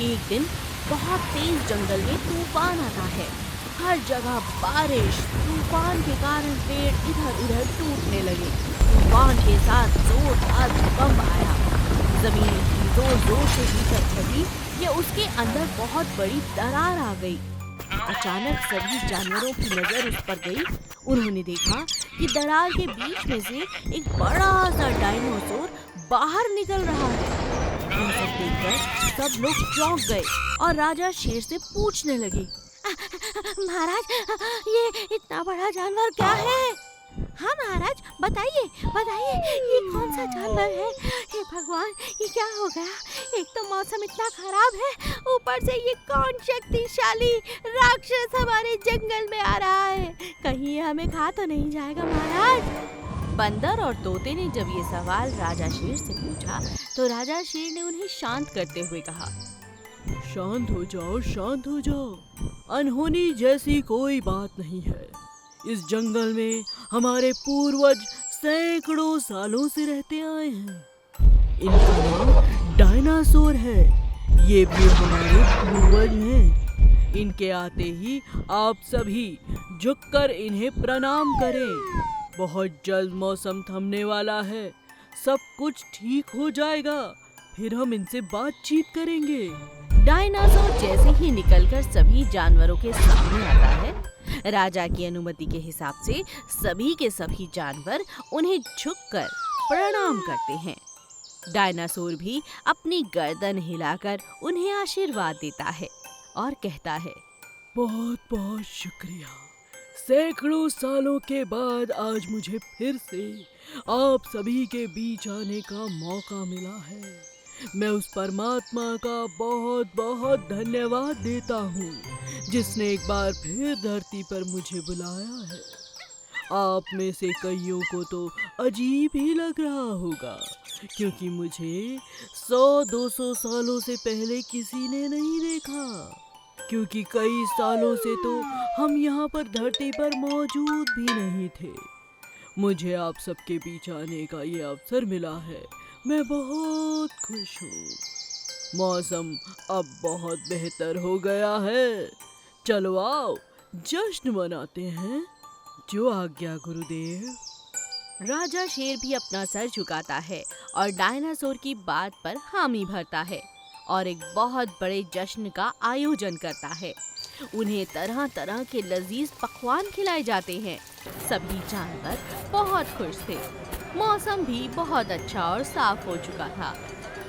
एक दिन बहुत तेज जंगल में तूफान आता है। हर जगह बारिश, तूफान के कारण पेड़ इधर उधर टूटने लगे। तूफान के साथ जोरदार भूकंप आया। जमीन इतनी जोर जोर से भीतर चली कि उसके अंदर बहुत बड़ी दरार आ गई। अचानक सभी जानवरों की नजर उस पर गई। उन्होंने देखा कि दरार के बीच में से एक बड़ा सा डायनासोर बाहर निकल रहा है। यह सब देखकर सब लोग चौंक गए और राजा शेर से पूछने लगे, महाराज, ये इतना बड़ा जानवर क्या है? हाँ महाराज, बताइए बताइए, ये कौन सा जानवर है? हे भगवान, ये क्या हो गया? एक तो मौसम इतना खराब है, ऊपर से ये कौन शक्तिशाली राक्षस हमारे जंगल में आ रहा है? कहीं ये हमें खा तो नहीं जाएगा महाराज? बंदर और तोते ने जब ये सवाल राजा शेर से पूछा तो राजा शेर ने उन्हें शांत करते हुए कहा, शांत हो जाओ, शांत हो जाओ। अनहोनी जैसी कोई बात नहीं है। इस जंगल में हमारे पूर्वज सैकड़ों सालों से रहते आए हैं। इनका नाम डायनासोर है। ये भी हमारे पूर्वज हैं। इनके आते ही आप सभी झुककर इन्हें प्रणाम करें। बहुत जल्द मौसम थमने वाला है। सब कुछ ठीक हो जाएगा। फिर हम इनसे बातचीत करेंगे। डायनासोर जैसे ही निकलकर सभी जानवरों के सामने आता है, राजा की अनुमति के हिसाब से सभी के सभी जानवर उन्हें झुककर प्रणाम करते हैं। डायनासोर भी अपनी गर्दन हिलाकर उन्हें आशीर्वाद देता है और कहता है, बहुत बहुत शुक्रिया। सैकड़ों सालों के बाद आज मुझे फिर से आप सभी के बीच आने का मौका मिला है। मैं उस परमात्मा का बहुत बहुत धन्यवाद देता हूँ जिसने एक बार फिर धरती पर मुझे बुलाया है। आप में से कईयों को तो अजीब ही लग रहा होगा, क्योंकि मुझे 100-200 सालों से पहले किसी ने नहीं देखा, क्योंकि कई सालों से तो हम यहाँ पर धरती पर मौजूद भी नहीं थे। मुझे आप सबके बीच आने का ये अवसर मिला है। मैं बहुत खुश हूँ। मौसम अब बहुत बेहतर हो गया है। चलो आओ, जश्न मनाते हैं। जो आज्ञा गुरुदेव। राजा शेर भी अपना सर झुकाता है और डायनासोर की बात पर हामी भरता है और एक बहुत बड़े जश्न का आयोजन करता है। उन्हें तरह तरह के लजीज पकवान खिलाए जाते हैं। सभी जानवर बहुत खुश थे। मौसम भी बहुत अच्छा और साफ हो चुका था।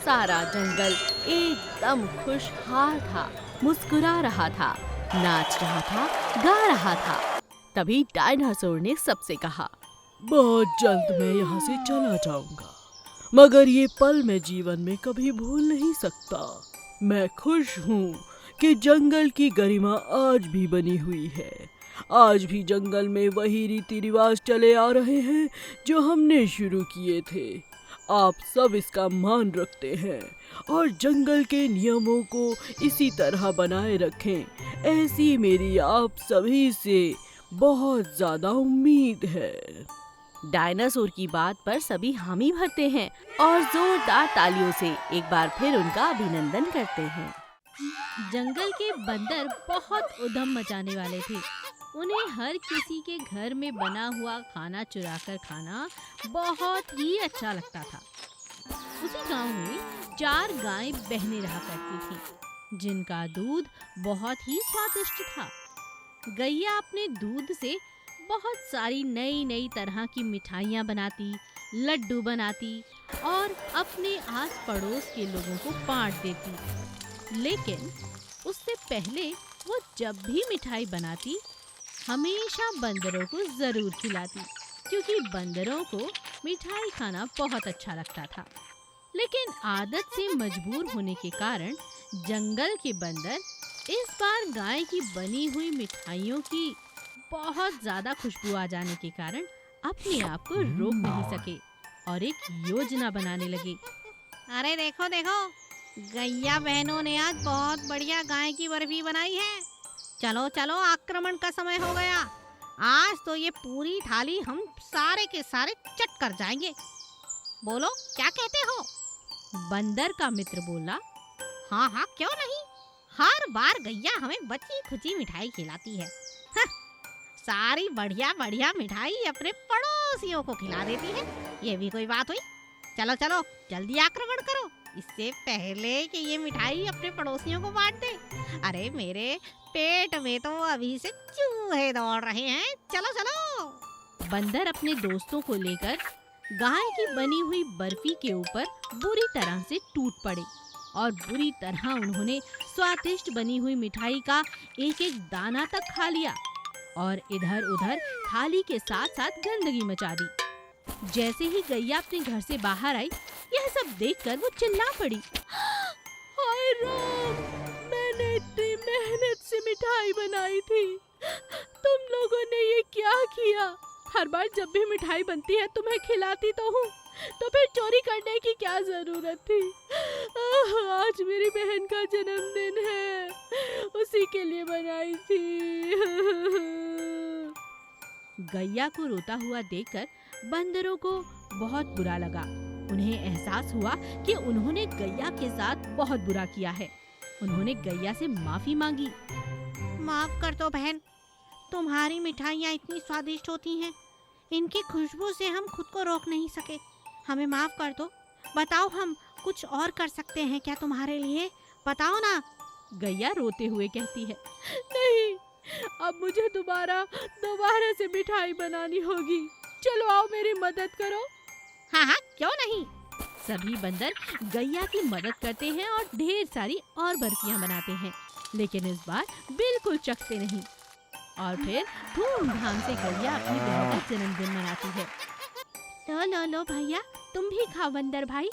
सारा जंगल एकदम खुशहाल था, मुस्कुरा रहा था, नाच रहा था, गा रहा था। तभी डायनासोर ने सबसे कहा, बहुत जल्द मैं यहाँ से चला जाऊंगा, मगर ये पल मैं जीवन में कभी भूल नहीं सकता। मैं खुश हूँ कि जंगल की गरिमा आज भी बनी हुई है। आज भी जंगल में वही रीति रिवाज चले आ रहे हैं जो हमने शुरू किए थे। आप सब इसका मान रखते हैं और जंगल के नियमों को इसी तरह बनाए रखें, ऐसी मेरी आप सभी से बहुत ज्यादा उम्मीद है। डायनासोर की बात पर सभी हामी भरते हैं और जोरदार तालियों से एक बार फिर उनका अभिनंदन करते हैं। जंगल के बंदर बहुत उधम मचाने वाले थे। उन्हें हर किसी के घर में बना हुआ खाना चुराकर खाना बहुत ही अच्छा लगता था। उसी गांव में 4 गायें बहने रहा करती थीं, जिनका दूध बहुत ही स्वादिष्ट था। गैया अपने दूध से बहुत सारी नई नई तरह की मिठाइयाँ बनाती, लड्डू बनाती और अपने आस पड़ोस के लोगों को बांट देती। लेकिन उससे पहले वो जब भी मिठाई बनाती, हमेशा बंदरों को जरूर खिलाती, क्योंकि बंदरों को मिठाई खाना बहुत अच्छा लगता था। लेकिन आदत से मजबूर होने के कारण जंगल के बंदर इस बार गाय की बनी हुई मिठाइयों की बहुत ज्यादा खुशबू आ जाने के कारण अपने आप को रोक नहीं सके और एक योजना बनाने लगे। अरे देखो देखो, गैया बहनों ने आज बहुत बढ़िया गाय की बर्फी बनाई है। चलो चलो, आक्रमण का समय हो गया। आज तो ये पूरी थाली हम सारे के सारे चट कर जाएंगे। बोलो, क्या कहते हो? बंदर का मित्र बोला, हाँ हाँ, क्यों नहीं। हर बार गैया हमें बची खुची मिठाई खिलाती है। हाँ, सारी बढ़िया बढ़िया मिठाई अपने पड़ोसियों को खिला देती है। ये भी कोई बात हुई। चलो चलो जल्दी आक्रमण करो, इससे पहले कि ये मिठाई अपने पड़ोसियों को बांट दे। अरे मेरे पेट में तो अभी से चूहे दौड़ रहे हैं। चलो चलो। बंदर अपने दोस्तों को लेकर गाय की बनी हुई बर्फी के ऊपर बुरी तरह से टूट पड़े और बुरी तरह उन्होंने स्वादिष्ट बनी हुई मिठाई का एक एक दाना तक खा लिया और इधर उधर थाली के साथ साथ गंदगी मचा दी। जैसे ही गैया अपने घर से बाहर आई, यह सब देखकर वो चिल्ला पड़ी। हाय राम, मैंने इतनी मेहनत से मिठाई बनाई थी, तुम लोगों ने ये क्या किया? हर बार जब भी मिठाई बनती है तुम्हें खिलाती तो हूँ, तो फिर चोरी करने की क्या जरूरत थी? आज मेरी बहन का जन्मदिन है, उसी के लिए बनाई थी। गैया को रोता हुआ देखकर बंदरों को बहुत बुरा लगा। उन्हें एहसास हुआ कि उन्होंने गैया के साथ बहुत बुरा किया है। उन्होंने गैया से माफी मांगी। माफ कर दो बहन, तुम्हारी मिठाइयाँ इतनी स्वादिष्ट होती हैं, इनकी खुशबू से हम खुद को रोक नहीं सके। हमें माफ कर दो। बताओ, हम कुछ और कर सकते हैं क्या तुम्हारे लिए? बताओ ना। गैया रोते हुए कहती है। नहीं, अब मुझे दोबारा से मिठाई बनानी होगी। चलो आओ मेरी मदद करो। हाँ हाँ, क्यों नहीं। सभी बंदर गैया की मदद करते हैं और ढेर सारी और बर्फियां बनाते हैं, लेकिन इस बार बिल्कुल चखते नहीं। और फिर धूमधाम से गैया अपनी बहन का जन्मदिन मनाती है। लो भैया, तुम भी खाओ बंदर भाई।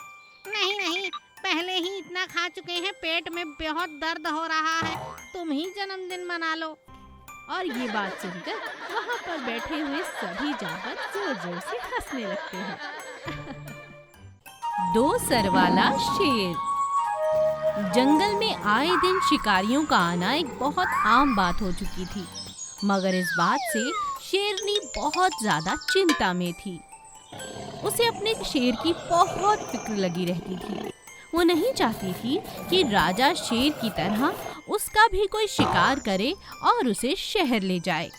नहीं नहीं, पहले ही इतना खा चुके हैं, पेट में बहुत दर्द हो रहा है। तुम ही जन्मदिन मना लो। और ये बात सुनकर वहाँ पर बैठे हुए सभी जानवर जोर जोर से हंसने लगते हैं। 2 सर वाला शेर। जंगल में आए दिन शिकारियों का आना एक बहुत आम बात हो चुकी थी, मगर इस बात से शेरनी बहुत ज्यादा चिंता में थी। उसे अपने शेर की बहुत फिक्र लगी रहती थी। वो नहीं चाहती थी कि राजा शेर की तरह उसका भी कोई शिकार करे और उसे शहर ले जाए।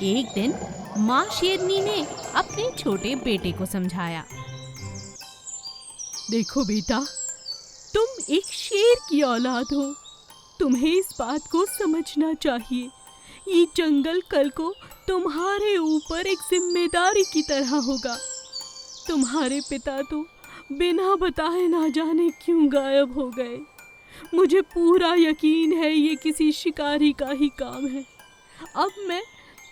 एक दिन माँ शेरनी ने अपने छोटे बेटे को समझाया। देखो बेटा, तुम एक शेर की औलाद हो, तुम्हें इस बात को समझना चाहिए। ये जंगल कल को तुम्हारे ऊपर एक जिम्मेदारी की तरह होगा। तुम्हारे पिता तो बिना बताए ना जाने क्यों गायब हो गए। मुझे पूरा यकीन है ये किसी शिकारी का ही काम है। अब मैं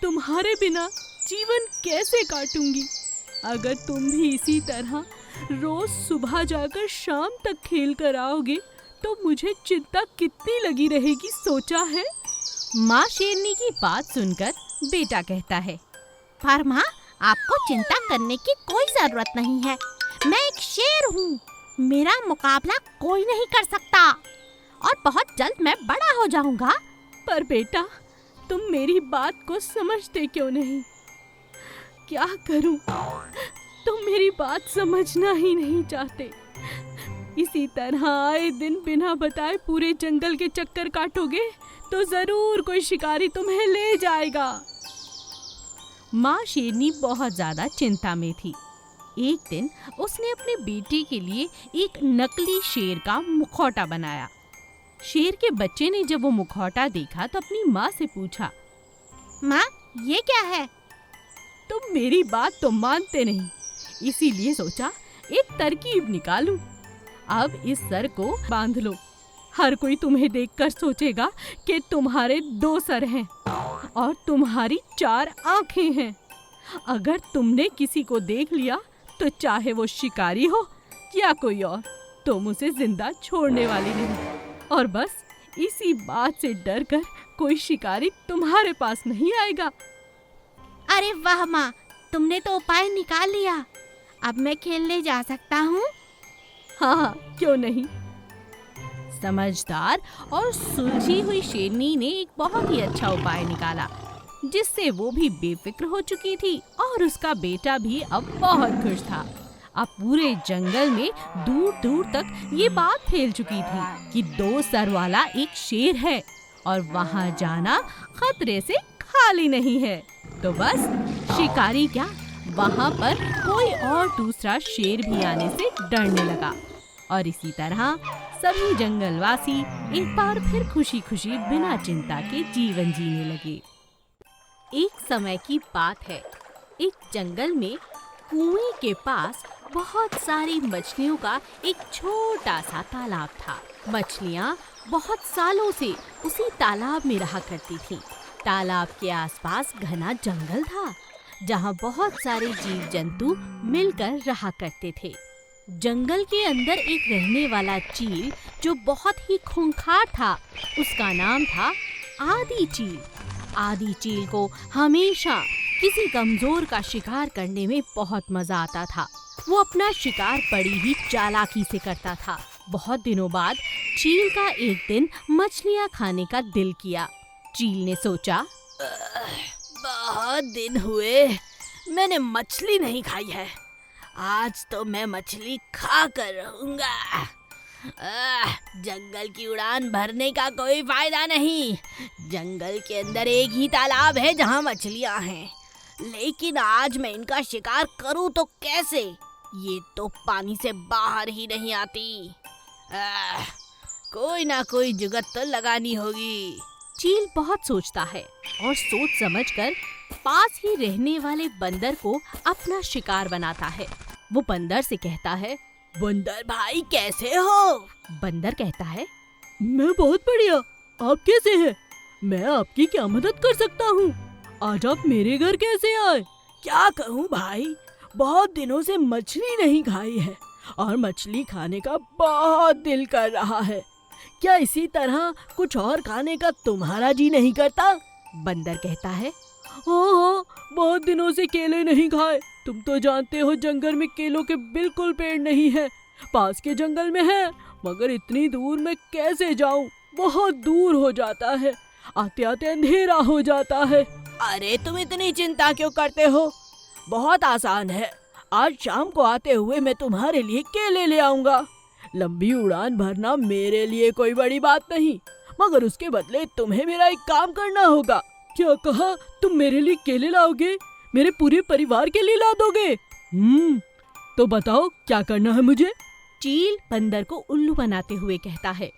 तुम्हारे बिना जीवन कैसे काटूंगी? अगर तुम भी इसी तरह रोज सुबह जाकर शाम तक खेल कर आओगे तो मुझे चिंता कितनी लगी रहेगी, सोचा है? माँ शेरनी की बात सुनकर बेटा कहता है, पर माँ, आपको चिंता करने की कोई जरूरत नहीं है। मैं एक शेर हूँ, मेरा मुकाबला कोई नहीं कर सकता और बहुत जल्द मैं बड़ा हो जाऊंगा। पर बेटा, तुम मेरी बात को समझते क्यों नहीं? क्या करूं? तुम मेरी बात समझना ही नहीं चाहते। इसी तरह आए दिन बिना बताए पूरे जंगल के चक्कर काटोगे तो जरूर कोई शिकारी तुम्हें ले जाएगा। माँ शेरनी बहुत ज्यादा चिंता में थी। एक दिन उसने अपने बेटे के लिए एक नकली शेर का मुखौटा बनाया। शेर के बच्चे ने जब वो मुखौटा देखा तो अपनी माँ से पूछा, माँ, ये क्या है? तुम मेरी बात तो मानते नहीं, इसीलिए सोचा एक तरकीब निकालूं। अब इस सर को बांध लो। हर कोई तुम्हें देखकर सोचेगा कि तुम्हारे 2 सर हैं और तुम्हारी 4 आंखें हैं। अगर तुमने किसी को देख लिया तो चाहे वो शिकारी हो या कोई और, तुम उसे जिंदा छोड़ने वाली नहीं। और बस इसी बात से डरकर कोई शिकारी तुम्हारे पास नहीं आएगा। अरे वाह माँ, तुमने तो उपाय निकाल लिया। अब मैं खेलने जा सकता हूँ? हाँ, क्यों नहीं। समझदार और सुलझी हुई शेरनी ने एक बहुत ही अच्छा उपाय निकाला, जिससे वो भी बेफिक्र हो चुकी थी और उसका बेटा भी अब बहुत खुश था। अब पूरे जंगल में दूर दूर तक ये बात फैल चुकी थी कि 2 सर वाला एक शेर है और वहाँ जाना खतरे से खाली नहीं है। तो बस शिकारी क्या, वहाँ पर कोई और दूसरा शेर भी आने से डरने लगा और इसी तरह सभी जंगलवासी एक बार फिर खुशी खुशी बिना चिंता के जीवन जीने लगे। एक समय की बात है, एक जंगल में कुएं के पास बहुत सारी मछलियों का एक छोटा सा तालाब था। मछलियाँ बहुत सालों से उसी तालाब में रहा करती थीं। तालाब के आसपास घना जंगल था जहाँ बहुत सारे जीव जंतु मिलकर रहा करते थे। जंगल के अंदर एक रहने वाला चील जो बहुत ही खूंखार था, उसका नाम था आदि चील। आदि चील को हमेशा किसी कमजोर का शिकार करने में बहुत मजा आता था। वो अपना शिकार बड़ी ही चालाकी से करता था। बहुत दिनों बाद चील का एक दिन मछलियाँ खाने का दिल किया। चील ने सोचा, बहुत दिन हुए मैंने मछली नहीं खाई है, आज तो मैं मछली खा कर रहूंगा। जंगल की उड़ान भरने का कोई फायदा नहीं। जंगल के अंदर एक ही तालाब है जहाँ मछलियाँ हैं, लेकिन आज मैं इनका शिकार करूँ तो कैसे? ये तो पानी से बाहर ही नहीं आती। कोई ना कोई जुगाड़ तो लगानी होगी। चील बहुत सोचता है और सोच समझकर पास ही रहने वाले बंदर को अपना शिकार बनाता है। वो बंदर से कहता है, बंदर भाई कैसे हो? बंदर कहता है, मैं बहुत बढ़िया, आप कैसे हैं? मैं आपकी क्या मदद कर सकता हूँ? आज आप मेरे घर कैसे आए? क्या कहूँ भाई, बहुत दिनों से मछली नहीं खाई है और मछली खाने का बहुत दिल कर रहा है। क्या इसी तरह कुछ और खाने का तुम्हारा जी नहीं करता? बंदर कहता है, हाँ, बहुत दिनों से केले नहीं खाए। तुम तो जानते हो जंगल में केलों के बिल्कुल पेड़ नहीं है। पास के जंगल में है, मगर इतनी दूर मैं कैसे जाऊं? बहुत दूर हो जाता है, आते आते अंधेरा हो जाता है। अरे तुम इतनी चिंता क्यों करते हो? बहुत आसान है, आज शाम को आते हुए मैं तुम्हारे लिए केले ले आऊंगा। लंबी उड़ान भरना मेरे लिए कोई बड़ी बात नहीं, मगर उसके बदले तुम्हें मेरा एक काम करना होगा। क्या कहा? तुम मेरे लिए केले लाओगे? मेरे पूरे परिवार के लिए ला दोगे? तो बताओ क्या करना है मुझे? चील बंदर को उल्लू बनाते हुए कहता है,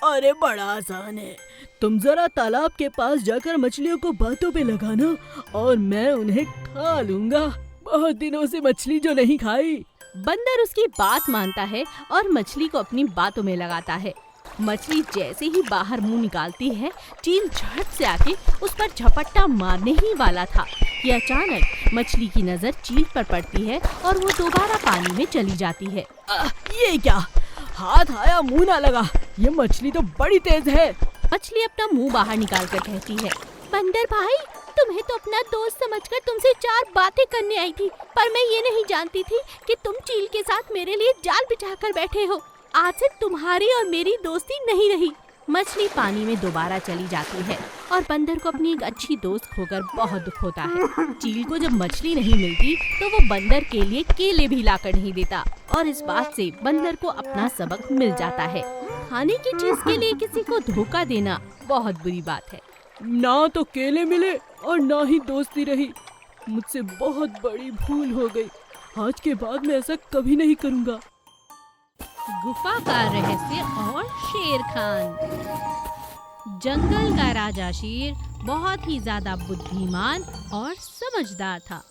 अरे बड़ा आसान है, तुम जरा तालाब के पास जाकर मछलियों को बातों पे लगाना और मैं उन्हें खा लूंगा। बहुत दिनों से मछली जो नहीं खाई। बंदर उसकी बात मानता है और मछली को अपनी बातों में लगाता है। मछली जैसे ही बाहर मुंह निकालती है, चील झट से आके उस पर झपट्टा मारने ही वाला था कि अचानक मछली की नजर चील पर पड़ती है और वो दोबारा पानी में चली जाती है। ये क्या? हाथ आया मुंह ना लगा, ये मछली तो बड़ी तेज है। मछली अपना मुंह बाहर निकाल कर कहती है, बंदर भाई, तुम्हें तो अपना दोस्त समझकर तुमसे 4 बातें करने आई थी, पर मैं ये नहीं जानती थी कि तुम चील के साथ मेरे लिए जाल बिछा कर बैठे हो। आज से तुम्हारी और मेरी दोस्ती नहीं रही। मछली पानी में दोबारा चली जाती है और बंदर को अपनी एक अच्छी दोस्त खोकर बहुत दुख होता है। चील को जब मछली नहीं मिलती तो वो बंदर के लिए केले भी लाकर नहीं देता और इस बात से बंदर को अपना सबक मिल जाता है। खाने की चीज के लिए किसी को धोखा देना बहुत बुरी बात है। ना तो केले मिले और ना ही दोस्ती रही। मुझसे बहुत बड़ी भूल हो गई। आज के बाद मैं ऐसा कभी नहीं करूँगा। गुफा का रहस्य और शेर खान। जंगल का राजा शेर बहुत ही ज्यादा बुद्धिमान और समझदार था।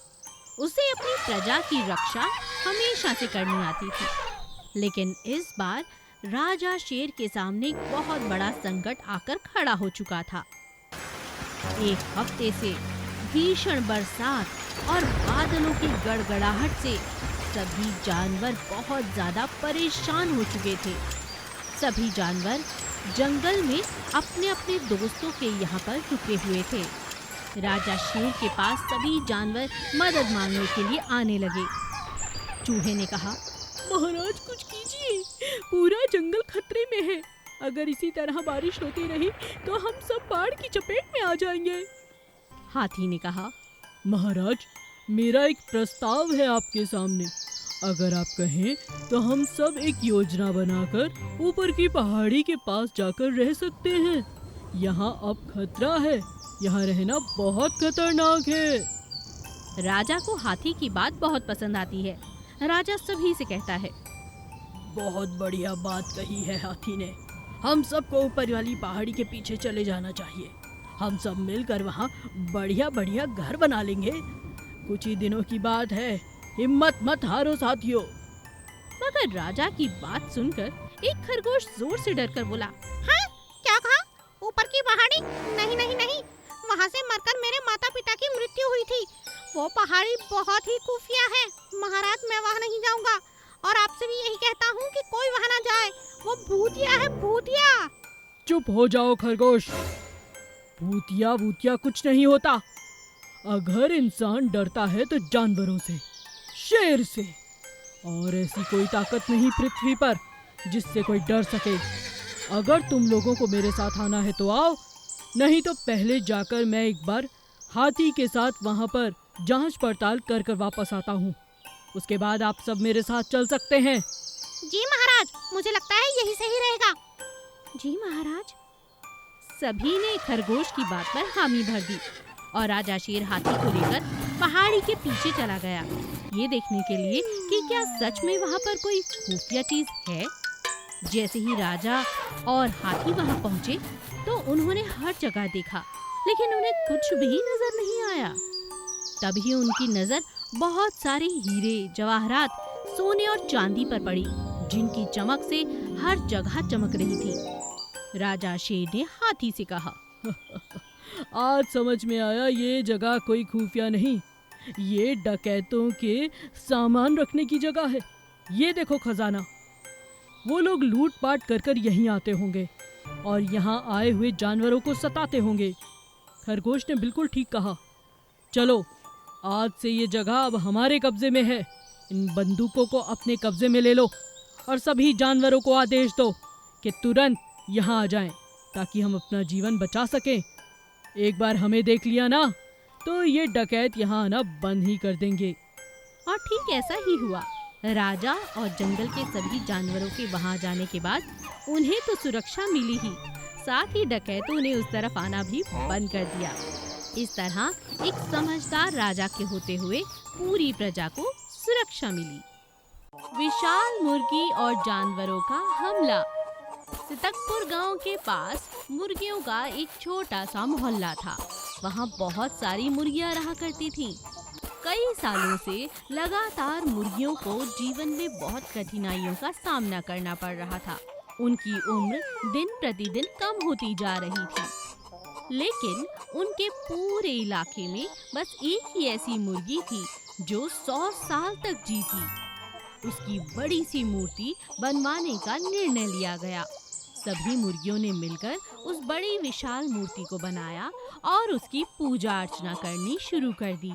उसे अपनी प्रजा की रक्षा हमेशा से करनी आती थी, लेकिन इस बार राजा शेर के सामने एक बहुत बड़ा संकट आकर खड़ा हो चुका था। एक हफ्ते से भीषण बरसात और बादलों की गड़गड़ाहट से सभी जानवर बहुत ज्यादा परेशान हो चुके थे। सभी जानवर जंगल में अपने अपने दोस्तों के यहाँ पर रुके हुए थे। राजा शेर के पास सभी जानवर मदद मांगने के लिए आने लगे। चूहे ने कहा, महाराज कुछ कीजिए, पूरा जंगल खतरे में है। अगर इसी तरह बारिश होती रही तो हम सब बाढ़ की चपेट में आ जाएंगे। हाथी ने कहा, महाराज मेरा एक प्रस्ताव है आपके सामने। अगर आप कहें तो हम सब एक योजना बनाकर ऊपर की पहाड़ी के पास जाकर रह सकते हैं। यहाँ अब खतरा है, यहाँ रहना बहुत खतरनाक है। राजा को हाथी की बात बहुत पसंद आती है। राजा सभी से कहता है, बहुत बढ़िया बात कही है हाथी ने। हम सबको ऊपर वाली पहाड़ी के पीछे चले जाना चाहिए। हम सब मिलकर वहाँ बढ़िया बढ़िया घर बना लेंगे। कुछ ही दिनों की बात है, हिम्मत मत हारो साथियों। मगर राजा की बात सुनकर एक खरगोश जोर से डरकर बोला, हाँ, क्या कहा? ऊपर की पहाड़ी? नहीं नहीं नहीं, वहाँ से मरकर मेरे माता पिता की मृत्यु हुई थी। वो पहाड़ी बहुत ही खुफिया है महाराज, मैं वहाँ नहीं जाऊँगा। और आपसे भी यही कहता हूँ कि कोई वहाँ ना जाए, वो भूतिया है, भूतिया। चुप हो जाओ खरगोश, भूतिया भूतिया कुछ नहीं होता। अगर इंसान डरता है तो जानवरों से, शेर से, और ऐसी कोई ताकत नहीं पृथ्वी पर जिससे कोई डर सके। अगर तुम लोगों को मेरे साथ आना है तो आओ, नहीं तो पहले जाकर मैं एक बार हाथी के साथ वहाँ पर जांच पड़ताल कर कर वापस आता हूँ। उसके बाद आप सब मेरे साथ चल सकते हैं। जी महाराज, मुझे लगता है यही सही रहेगा। जी महाराज। सभी ने खरगोश की बात पर हामी भर दी और राजा शेर हाथी को लेकर पहाड़ी के पीछे चला गया, ये देखने के लिए कि क्या सच में वहाँ पर कोई खुफिया चीज है। जैसे ही राजा और हाथी वहाँ पहुँचे तो उन्होंने हर जगह देखा, लेकिन उन्हें कुछ भी नजर नहीं आया। तभी उनकी नजर बहुत सारे हीरे, जवाहरात, सोने और चांदी पर पड़ी, जिनकी चमक से हर जगह चमक रही थी। राजा शेर ने हाथी से कहा, आज समझ में आया ये जगह कोई खुफिया नहीं, ये डकैतों के सामान रखने की जगह है। ये देखो खजाना, वो लोग लूट पाट कर कर यहीं आते होंगे और यहाँ आए हुए जानवरों को सताते होंगे। खरगोश ने बिल्कुल ठीक कहा। चलो, आज से ये जगह अब हमारे कब्जे में है। इन बंदूकों को अपने कब्जे में ले लो और सभी जानवरों को आदेश दो कि तुरंत यहाँ आ जाएं, ताकि हम अपना जीवन बचा सकें। एक बार हमें देख लिया ना तो ये डकैत यहाँ आना बंद ही कर देंगे। और ठीक ऐसा ही हुआ। राजा और जंगल के सभी जानवरों के वहां जाने के बाद उन्हें तो सुरक्षा मिली ही, साथ ही डकैतों ने उस तरफ आना भी बंद कर दिया। इस तरह एक समझदार राजा के होते हुए पूरी प्रजा को सुरक्षा मिली। विशाल मुर्गी और जानवरों का हमला। सितकपुर गांव के पास मुर्गियों का एक छोटा सा मोहल्ला था। वहां बहुत सारी मुर्गियां रहा करती थीं। कई सालों से लगातार मुर्गियों को जीवन में बहुत कठिनाइयों का सामना करना पड़ रहा था। उनकी उम्र दिन प्रतिदिन कम होती जा रही थी, लेकिन उनके पूरे इलाके में बस एक ही ऐसी मुर्गी थी जो 100 साल तक जी थी। उसकी बड़ी सी मूर्ति बनवाने का निर्णय लिया गया। सभी मुर्गियों ने मिलकर उस बड़ी विशाल मूर्ति को बनाया और उसकी पूजा अर्चना करनी शुरू कर दी।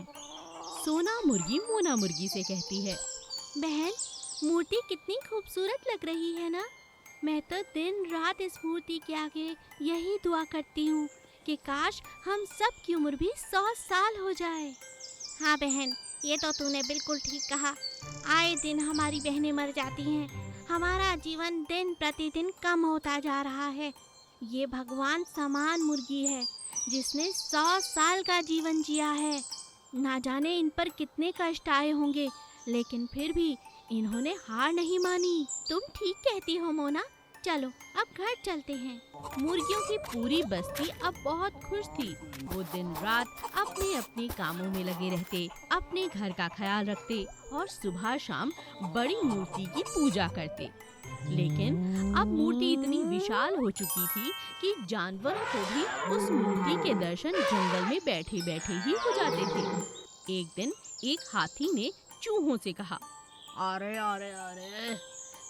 सोना मुर्गी मोना मुर्गी से कहती है, बहन, मूर्ति कितनी खूबसूरत लग रही है ना। मैं तो दिन रात इस मूर्ति के आगे यही दुआ करती हूँ कि काश हम सब की उम्र भी 100 साल हो जाए। हाँ बहन, ये तो तूने बिल्कुल ठीक कहा। आए दिन हमारी बहनें मर जाती हैं, हमारा जीवन दिन प्रतिदिन कम होता जा रहा है। ये भगवान समान मुर्गी है जिसने 100 साल का जीवन जिया है। ना जाने इन पर कितने कष्ट आए होंगे, लेकिन फिर भी इन्होंने हार नहीं मानी। तुम ठीक कहती हो मोना, चलो अब घर चलते हैं। मुर्गियों की पूरी बस्ती अब बहुत खुश थी। वो दिन रात अपने अपने कामों में लगे रहते, अपने घर का ख्याल रखते और सुबह शाम बड़ी मूर्ति की पूजा करते। लेकिन अब मूर्ति इतनी विशाल हो चुकी थी कि जानवरों को भी उस मूर्ति के दर्शन जंगल में बैठे बैठे ही हो जाते थे। एक दिन एक हाथी ने चूहों से कहा, अरे अरे अरे,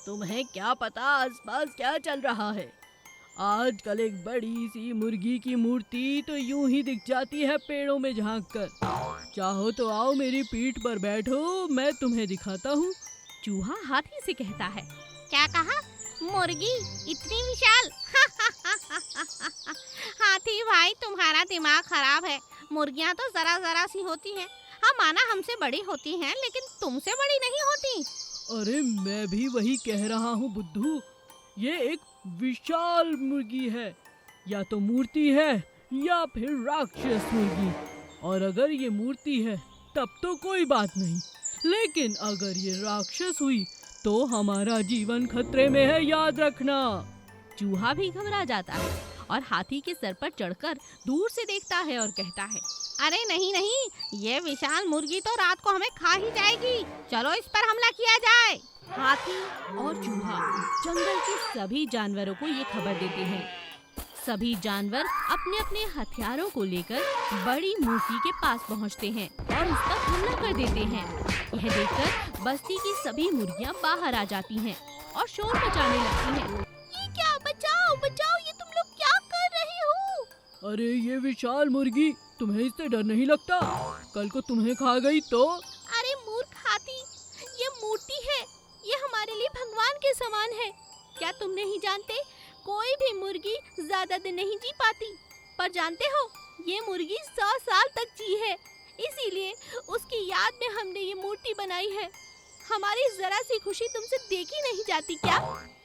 तुम्हें क्या पता आसपास क्या चल रहा है। आजकल एक बड़ी सी मुर्गी की मूर्ति तो यूं ही दिख जाती है पेड़ों में झांककर। चाहो तो आओ मेरी पीठ पर बैठो, मैं तुम्हें दिखाता हूँ। चूहा हाथी से कहता है, क्या कहा? मुर्गी इतनी विशाल? हाथी भाई, तुम्हारा दिमाग खराब है। मुर्गियाँ तो जरा जरा सी होती हैं। हाँ माना हमसे बड़ी होती हैं, लेकिन तुमसे बड़ी नहीं होती। अरे मैं भी वही कह रहा हूँ बुद्धू, ये एक विशाल मुर्गी है, या तो मूर्ति है या फिर राक्षस मुर्गी। और अगर ये मूर्ति है तब तो कोई बात नहीं, लेकिन अगर ये राक्षस हुई तो हमारा जीवन खतरे में है, याद रखना। चूहा भी घबरा जाता है और हाथी के सर पर चढ़कर दूर से देखता है और कहता है, अरे नहीं नहीं, ये विशाल मुर्गी तो रात को हमें खा ही जाएगी। चलो इस पर हमला किया जाए। हाथी और चूहा जंगल के सभी जानवरों को ये खबर देते हैं। सभी जानवर अपने अपने हथियारों को लेकर बड़ी मूर्ति के पास पहुंचते हैं और उस पर हमला कर देते हैं। यह देखकर बस्ती की सभी मुर्गियां बाहर आ जाती हैं और शोर मचाने लगती हैं। ये क्या, बचाओ बचाओ, ये तुम लोग क्या कर रहे हो? अरे ये विशाल मुर्गी, तुम्हें इससे डर नहीं लगता? कल को तुम्हें खा गई तो? अरे मूर्ख हाथी, ये मूर्ति है, ये हमारे लिए भगवान के समान है। क्या तुम नहीं जानते, कोई भी मुर्गी ज्यादा दिन नहीं जी पाती, पर जानते हो ये मुर्गी 100 साल तक जी है, इसीलिए उसकी याद में हमने ये मूर्ति बनाई है। हमारी जरा सी खुशी तुमसे देखी नहीं जाती क्या?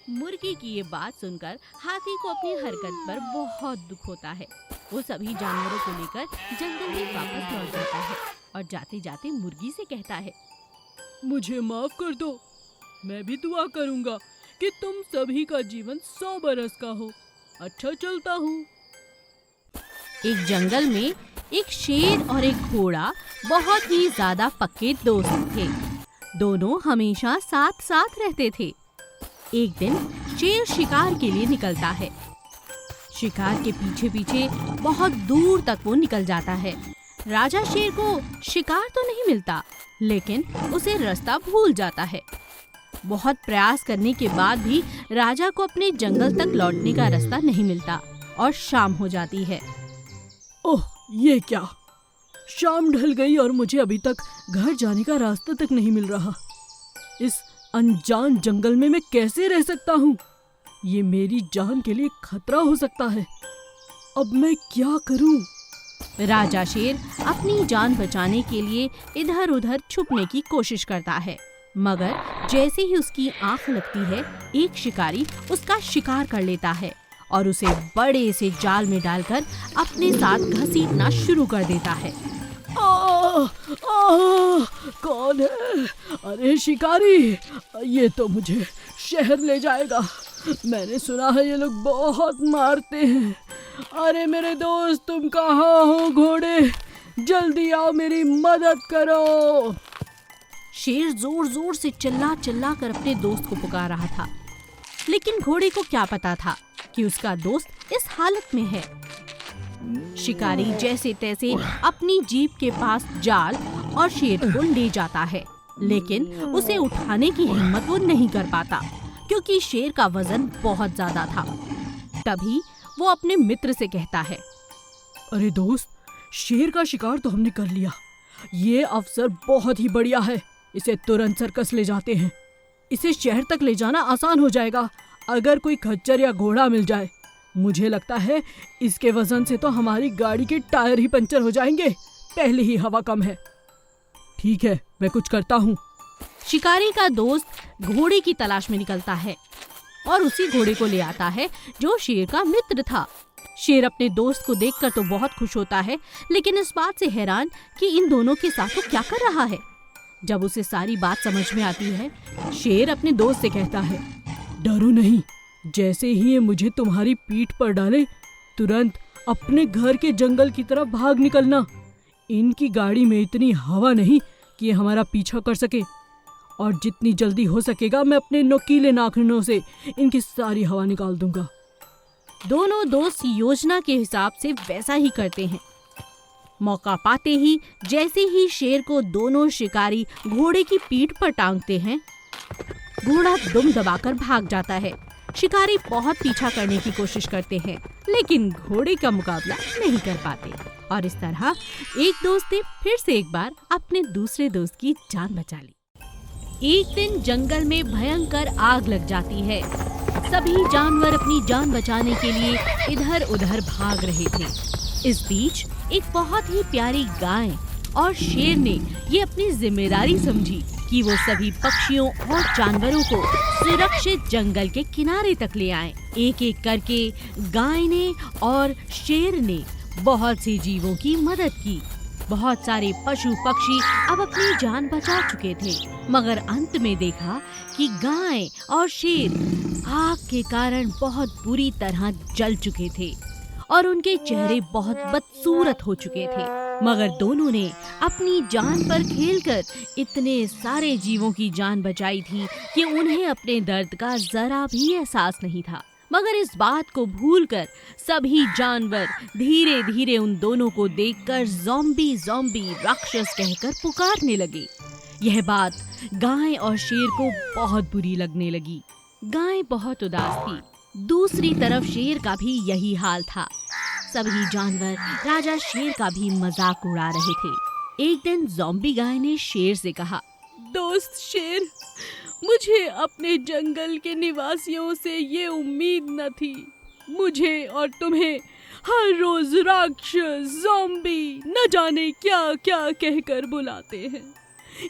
मुर्गी की ये बात सुनकर हाथी को अपनी हरकत पर बहुत दुख होता है। वो सभी जानवरों को लेकर जंगल में वापस लौट जाता है और जाते जाते मुर्गी से कहता है, मुझे माफ कर दो, मैं भी दुआ करूंगा कि तुम सभी का जीवन 100 बरस का हो। अच्छा चलता हूँ। एक जंगल में एक शेर और एक घोड़ा बहुत ही ज्यादा पक्के दोस्त थे। दोनों हमेशा साथ साथ रहते थे। एक दिन शेर शिकार के लिए निकलता है। शिकार के पीछे पीछे बहुत दूर तक वो निकल जाता है। राजा शेर को शिकार तो नहीं मिलता, लेकिन उसे रास्ता भूल जाता है। बहुत प्रयास करने के बाद भी राजा को अपने जंगल तक लौटने का रास्ता नहीं मिलता और शाम हो जाती है। ओह, ये क्या, शाम ढल गई और मुझे अभी तक घर जाने का रास्ता तक नहीं मिल रहा। इस अनजान जंगल में मैं कैसे रह सकता हूँ? ये मेरी जान के लिए खतरा हो सकता है। अब मैं क्या करूँ? राजा शेर अपनी जान बचाने के लिए इधर उधर छुपने की कोशिश करता है, मगर जैसे ही उसकी आंख लगती है, एक शिकारी उसका शिकार कर लेता है और उसे बड़े से जाल में डालकर अपने साथ घसीटना शुरू कर देता है। कौन है? अरे शिकारी, ये तो मुझे शहर ले जाएगा। मैंने सुना है ये लोग बहुत मारते हैं। अरे मेरे दोस्त, तुम कहाँ हो? घोड़े, जल्दी आओ, मेरी मदद करो। शेर जोर जोर से चिल्ला चिल्ला कर अपने दोस्त को पुकार रहा था, लेकिन घोड़े को क्या पता था कि उसका दोस्त इस हालत में है। शिकारी जैसे तैसे अपनी जीप के पास जाल और शेर को ले जाता है, लेकिन उसे उठाने की हिम्मत वो नहीं कर पाता क्योंकि शेर का वजन बहुत ज्यादा था। तभी वो अपने मित्र से कहता है, अरे दोस्त, शेर का शिकार तो हमने कर लिया। ये अवसर बहुत ही बढ़िया है। इसे तुरंत सर्कस ले जाते हैं। इसे शहर तक ले जाना आसान हो जाएगा अगर कोई खच्चर या घोड़ा मिल जाए। मुझे लगता है इसके वजन से तो हमारी गाड़ी के टायर ही पंचर हो जाएंगे। पहले ही हवा कम है। ठीक है, मैं कुछ करता हूँ। शिकारी का दोस्त घोड़े की तलाश में निकलता है और उसी घोड़े को ले आता है जो शेर का मित्र था। शेर अपने दोस्त को देखकर तो बहुत खुश होता है, लेकिन इस बात से हैरान कि इन दोनों के साथ वो क्या कर रहा है। जब उसे सारी बात समझ में आती है, शेर अपने दोस्त से कहता है, डरो नहीं, जैसे ही ये मुझे तुम्हारी पीठ पर डाले, तुरंत अपने घर के जंगल की तरफ भाग निकलना। इनकी गाड़ी में इतनी हवा नहीं कि ये हमारा पीछा कर सके, और जितनी जल्दी हो सकेगा मैं अपने नुकीले नाखूनों से इनकी सारी हवा निकाल दूंगा। दोनों दोस्त योजना के हिसाब से वैसा ही करते हैं। मौका पाते ही जैसे ही शेर को दोनों शिकारी घोड़े की पीठ पर टांगते हैं, घोड़ा दुम दबाकर भाग जाता है। शिकारी बहुत पीछा करने की कोशिश करते हैं, लेकिन घोड़े का मुकाबला नहीं कर पाते और इस तरह एक दोस्त ने फिर से एक बार अपने दूसरे दोस्त की जान बचा ली। एक दिन जंगल में भयंकर आग लग जाती है। सभी जानवर अपनी जान बचाने के लिए इधर उधर भाग रहे थे। इस बीच एक बहुत ही प्यारी गाय और शेर ने ये अपनी जिम्मेदारी समझी कि वो सभी पक्षियों और जानवरों को सुरक्षित जंगल के किनारे तक ले आए। एक एक करके गाय ने और शेर ने बहुत से जीवों की मदद की। बहुत सारे पशु पक्षी अब अपनी जान बचा चुके थे, मगर अंत में देखा कि गाय और शेर आग के कारण बहुत बुरी तरह जल चुके थे और उनके चेहरे बहुत बदसूरत हो चुके थे। मगर दोनों ने अपनी जान पर खेलकर इतने सारे जीवों की जान बचाई थी कि उन्हें अपने दर्द का जरा भी एहसास नहीं था। मगर इस बात को भूलकर सभी जानवर धीरे धीरे उन दोनों को देखकर ज़ॉम्बी ज़ॉम्बी राक्षस कहकर पुकारने लगे। यह बात गाय और शेर को बहुत बुरी लगने लगी। गाय बहुत उदास थी, दूसरी तरफ शेर का भी यही हाल था। सभी जानवर राजा शेर का भी मजाक उड़ा रहे थे। एक दिन ज़ॉम्बी गाय ने शेर से कहा, दोस्त शेर, मुझे अपने जंगल के निवासियों से ये उम्मीद न थी। मुझे और तुम्हें हर रोज राक्षस, ज़ॉम्बी, न जाने क्या क्या कहकर बुलाते हैं।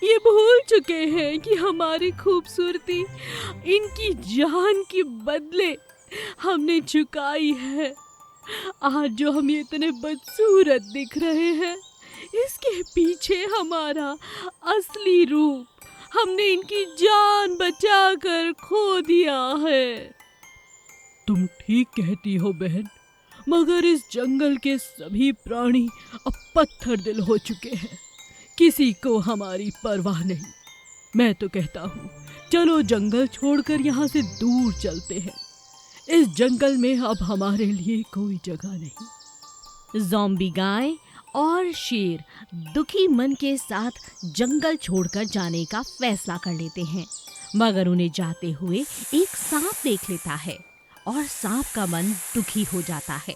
ये भूल चुके हैं कि हमारी खूबसूरती इनकी जान के बदले हमने चुकाई है। आज जो हम इतने बदसूरत दिख रहे हैं, इसके पीछे हमारा असली रूप हमने इनकी जान बचाकर खो दिया है। तुम ठीक कहती हो बहन, मगर इस जंगल के सभी प्राणी अब पत्थर दिल हो चुके हैं। किसी को हमारी परवाह नहीं। मैं तो कहता हूँ, चलो जंगल छोड़कर यहाँ से दूर चलते हैं। इस जंगल में अब हमारे लिए कोई जगह नहीं। ज़ॉम्बी गाय और शेर दुखी मन के साथ जंगल छोड़कर जाने का फैसला कर लेते हैं, मगर उन्हें जाते हुए एक सांप देख लेता है और सांप का मन दुखी हो जाता है।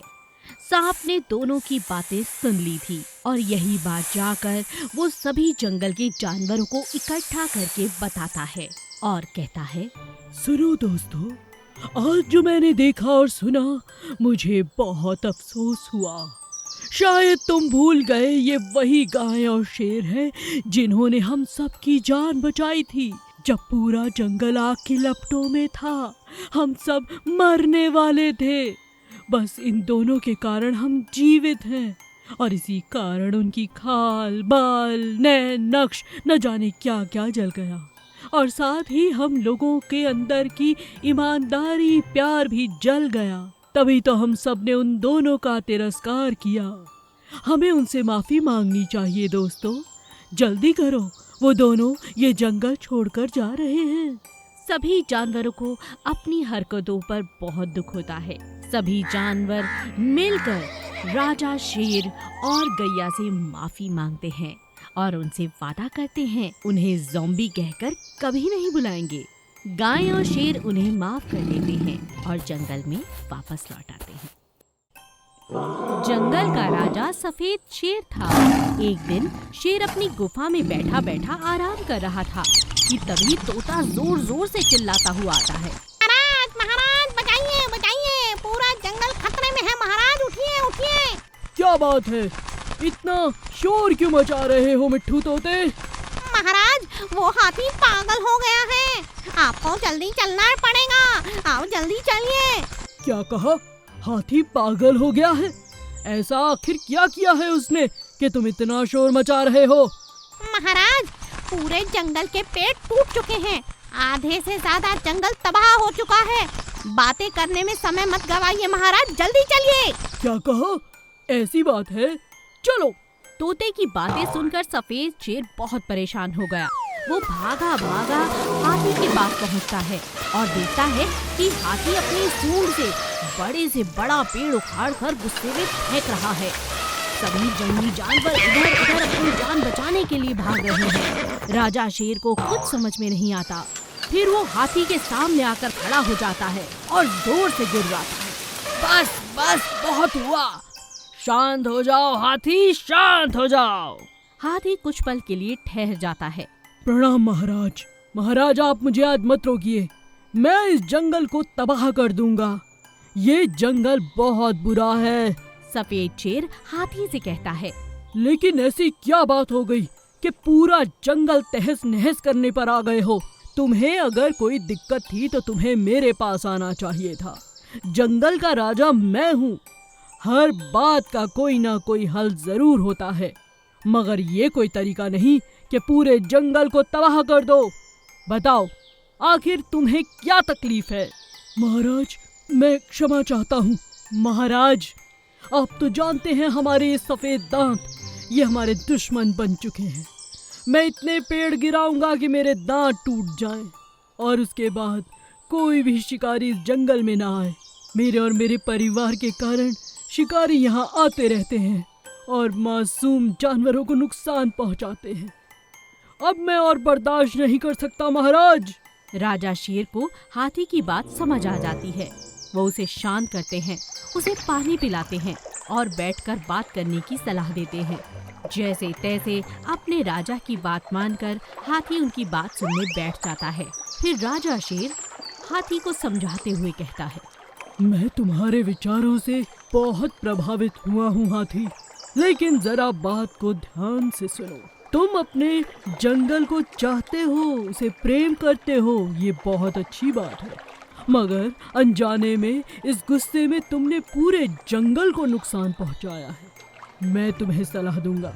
सांप ने दोनों की बातें सुन ली थी और यही बात जाकर वो सभी जंगल के जानवरों को इकट्ठा करके बताता है और कहता है, सुनो दोस्तों, आज जो मैंने देखा और सुना, मुझे बहुत अफसोस हुआ। शायद तुम भूल गए, ये वही गाय और शेर हैं जिन्होंने हम सब की जान बचाई थी। जब पूरा जंगल आग की लपटों में था, हम सब मरने वाले थे। बस इन दोनों के कारण हम जीवित हैं और इसी कारण उनकी खाल, बाल, नैन, नक्श, न जाने क्या क्या जल गया। और साथ ही हम लोगों के अंदर की ईमानदारी, प्यार भी जल गया। तभी तो हम सब ने उन दोनों का तिरस्कार किया। हमें उनसे माफी मांगनी चाहिए दोस्तों। जल्दी करो, वो दोनों ये जंगल छोड़कर जा रहे हैं। सभी जानवरों को अपनी हरकतों पर बहुत दुख होता है। सभी जानवर मिलकर राजा शेर और गैया से माफी मांगते हैं और उनसे वादा करते हैं उन्हें ज़ॉम्बी कहकर कभी नहीं बुलाएंगे। गाय और शेर उन्हें माफ कर देते हैं और जंगल में वापस लौट आते हैं। जंगल का राजा सफेद शेर था। एक दिन शेर अपनी गुफा में बैठा बैठा आराम कर रहा था कि तभी तोता जोर जोर से चिल्लाता हुआ आता है, महाराज, महाराज, बचाइए, बचाइए, पूरा जंगल खतरे में है। महाराज, उठिए, उठिए। क्या बात है, इतना शोर क्यों मचा रहे हो मिट्ठू तोते? महाराज, वो हाथी पागल हो गया है। आपको जल्दी चलना पड़ेगा। आप जल्दी चलिए। क्या कहा? हाथी पागल हो गया है? ऐसा आखिर क्या किया है उसने कि तुम इतना शोर मचा रहे हो? महाराज, पूरे जंगल के पेड़ टूट चुके हैं। आधे से ज्यादा जंगल तबाह हो चुका है। बातें करने में समय मत गवाइए महाराज, जल्दी चलिए। क्या कहा? ऐसी बात है? चलो। तोते की बातें सुनकर सफेद शेर बहुत परेशान हो गया। वो भागा भागा हाथी के पास पहुंचता है और देखता है कि हाथी अपनी सूंड से बड़ा पेड़ उखाड़कर गुस्से में फेंक रहा है। सभी जंगली जानवर इधर उधर अपनी जान बचाने के लिए भाग रहे हैं। राजा शेर को कुछ समझ में नहीं आता। फिर वो हाथी के सामने आकर खड़ा हो जाता है और जोर से गिर्राता है, बस बस, बहुत हुआ। शांत हो जाओ हाथी, शांत हो जाओ। हाथी कुछ पल के लिए ठहर जाता है। प्रणाम महाराज। महाराज, आप मुझे आज मत रोकिए। मैं इस जंगल को तबाह कर दूंगा। ये जंगल बहुत बुरा है। सफेद शेर हाथी से कहता है, लेकिन ऐसी क्या बात हो गई कि पूरा जंगल तहस नहस करने पर आ गए हो। तुम्हें अगर कोई दिक्कत थी तो तुम्हें मेरे पास आना चाहिए था। जंगल का राजा मैं हूँ। हर बात का कोई ना कोई हल जरूर होता है, मगर ये कोई तरीका नहीं कि पूरे जंगल को तबाह कर दो। बताओ, आखिर तुम्हें क्या तकलीफ है? महाराज, मैं क्षमा चाहता हूँ। महाराज, आप तो जानते हैं हमारे ये सफेद दांत, ये हमारे दुश्मन बन चुके हैं। मैं इतने पेड़ गिराऊंगा कि मेरे दांत टूट जाएं और उसके बाद कोई भी शिकारी इस जंगल में ना आए। मेरे और मेरे परिवार के कारण शिकारी यहाँ आते रहते हैं और मासूम जानवरों को नुकसान पहुँचाते हैं। अब मैं और बर्दाश्त नहीं कर सकता महाराज। राजा शेर को हाथी की बात समझ आ जाती है। वो उसे शांत करते हैं, उसे पानी पिलाते हैं और बैठकर बात करने की सलाह देते हैं। जैसे तैसे अपने राजा की बात मानकर हाथी उनकी बात सुनने बैठ जाता है। फिर राजा शेर हाथी को समझाते हुए कहता है, मैं तुम्हारे विचारों से बहुत प्रभावित हुआ हूँ हाथी, लेकिन जरा बात को ध्यान से सुनो। तुम अपने जंगल को चाहते हो, उसे प्रेम करते हो, ये बहुत अच्छी बात है, मगर अनजाने में इस गुस्से में तुमने पूरे जंगल को नुकसान पहुंचाया है। मैं तुम्हें सलाह दूंगा,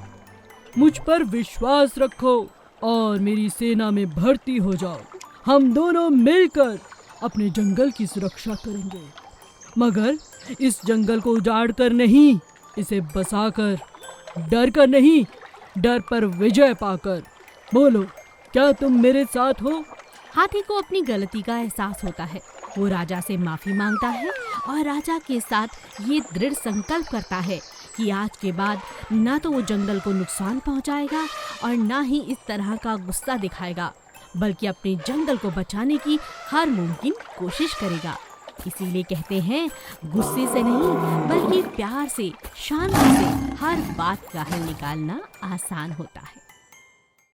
मुझ पर विश्वास रखो और मेरी सेना में भर्ती हो जाओ। हम दोनों मिलकर अपने जंगल की सुरक्षा करेंगे, मगर इस जंगल को उजाड़ कर नहीं, इसे बसाकर, डर कर नहीं, डर पर विजय पाकर। बोलो, क्या तुम मेरे साथ हो? हाथी को अपनी गलती का एहसास होता है। वो राजा से माफी मांगता है और राजा के साथ ये दृढ़ संकल्प करता है कि आज के बाद ना तो वो जंगल को नुकसान पहुंचाएगा और ना ही इस तरह का गुस्सा दिखाएगा, बल्कि अपने जंगल को बचाने की हर मुमकिन कोशिश करेगा। इसीलिए कहते हैं, गुस्से से नहीं बल्कि प्यार से, शांति से हर बात का हल निकालना आसान होता है।